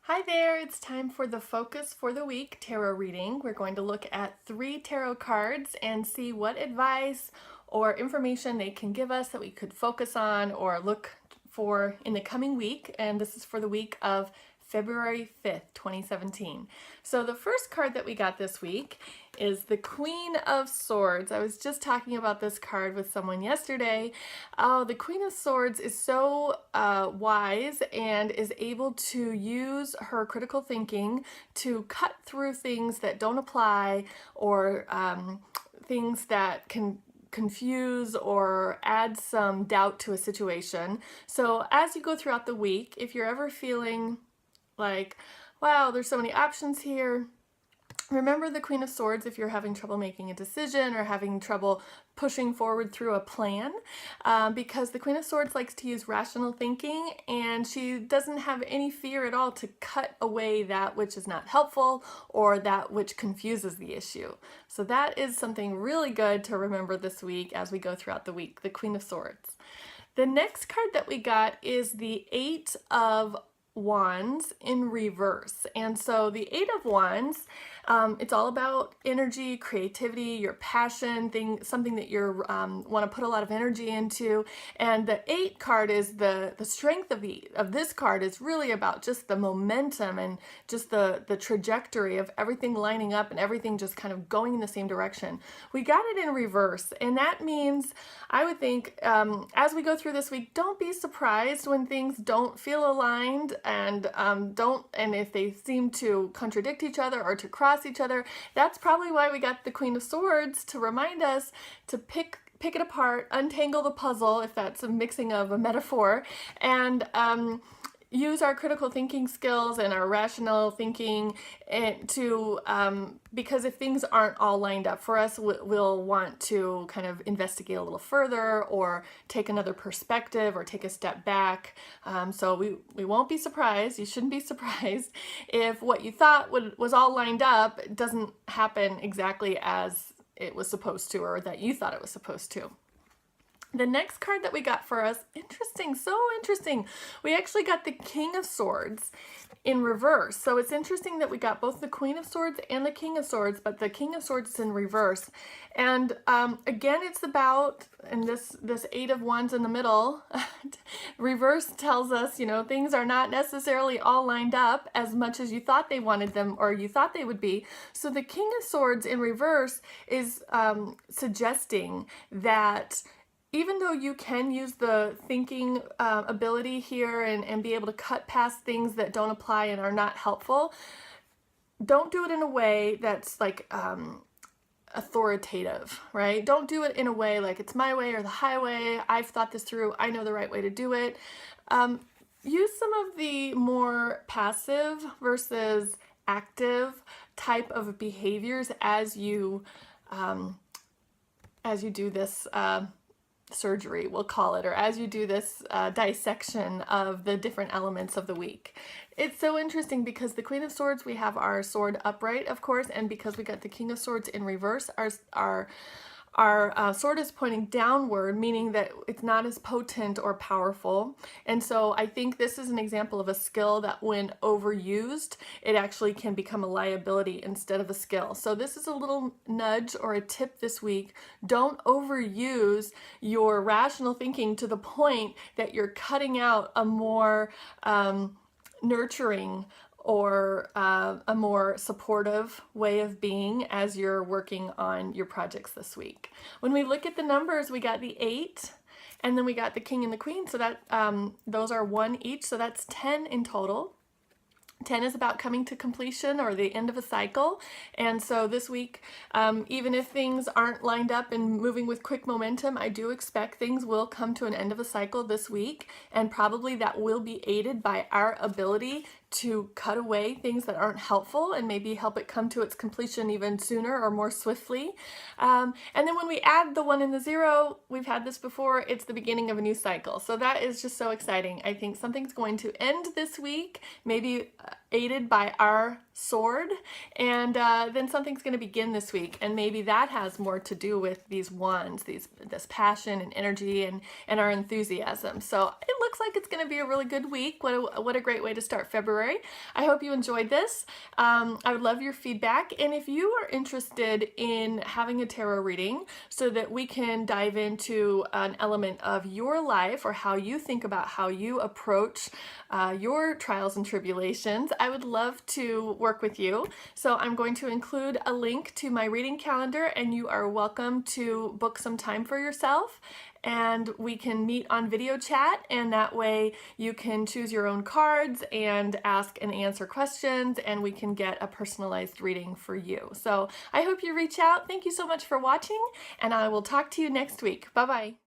Hi there, it's time for the Focus for the Week tarot reading. We're going to look at 3 tarot cards and see what advice or information they can give us that we could focus on or look for in the coming week. And this is for the week of February 5th, 2017. So the first card that we got this week is the Queen of Swords. I was just talking about this card with someone yesterday. Oh, the Queen of Swords is so wise and is able to use her critical thinking to cut through things that don't apply or things that can confuse or add some doubt to a situation. So as you go throughout the week, if you're ever feeling like, wow, there's so many options here, remember the Queen of Swords if you're having trouble making a decision or having trouble pushing forward through a plan, because the Queen of Swords likes to use rational thinking and she doesn't have any fear at all to cut away that which is not helpful or that which confuses the issue. So that is something really good to remember this week as we go throughout the week, the Queen of Swords. The next card that we got is the Eight of Wands in reverse. And so the Eight of Wands, it's all about energy, creativity, your passion, something that you want to put a lot of energy into. And the 8 card is the strength of this card is really about just the momentum and just the trajectory of everything lining up and everything just kind of going in the same direction. We got it in reverse, and that means I would think as we go through this week, don't be surprised when things don't feel aligned and if they seem to contradict each other or to cross each other. That's probably why we got the Queen of Swords, to remind us to pick it apart, untangle the puzzle, if that's a mixing of a metaphor, and use our critical thinking skills and our rational thinking because if things aren't all lined up for us, we'll want to kind of investigate a little further or take another perspective or take a step back. So we won't be surprised. You shouldn't be surprised if what you thought was all lined up doesn't happen exactly as it was supposed to, or that you thought it was supposed to. The next card that we got for us, interesting, so interesting. We actually got the King of Swords in reverse. So it's interesting that we got both the Queen of Swords and the King of Swords, but the King of Swords is in reverse. And again, it's about, and this Eight of Wands in the middle, reverse tells us, things are not necessarily all lined up as much as you thought they wanted them or you thought they would be. So the King of Swords in reverse is suggesting that even though you can use the thinking ability here and be able to cut past things that don't apply and are not helpful, don't do it in a way that's like authoritative, right? Don't do it in a way like it's my way or the highway. I've thought this through. I know the right way to do it. Use some of the more passive versus active type of behaviors as you do this surgery, we'll call it, or as you do this dissection of the different elements of the week. It's so interesting because the Queen of Swords, we have our sword upright, of course, and because we got the King of Swords in reverse, our sword is pointing downward, meaning that it's not as potent or powerful. And so I think this is an example of a skill that when overused, it actually can become a liability instead of a skill. So this is a little nudge or a tip this week. Don't overuse your rational thinking to the point that you're cutting out a more nurturing or a more supportive way of being as you're working on your projects this week. When we look at the numbers, we got the 8, and then we got the King and the Queen, so that those are 1 each, so that's 10 in total. 10 is about coming to completion or the end of a cycle. And so this week, even if things aren't lined up and moving with quick momentum, I do expect things will come to an end of a cycle this week. And probably that will be aided by our ability to cut away things that aren't helpful and maybe help it come to its completion even sooner or more swiftly. And then when we add the 1 and the 0, we've had this before, it's the beginning of a new cycle. So that is just so exciting. I think something's going to end this week, maybe aided by our sword, and then something's going to begin this week, and maybe that has more to do with these wands, this passion and energy and our enthusiasm. So it looks like it's going to be a really good week. What a great way to start February. I hope you enjoyed this. I would love your feedback, and if you are interested in having a tarot reading so that we can dive into an element of your life or how you think about how you approach your trials and tribulations, I would love to work with you. So I'm going to include a link to my reading calendar, and you are welcome to book some time for yourself, and we can meet on video chat, and that way you can choose your own cards and ask and answer questions, and we can get a personalized reading for you. So I hope you reach out. Thank you so much for watching, and I will talk to you next week. Bye-bye.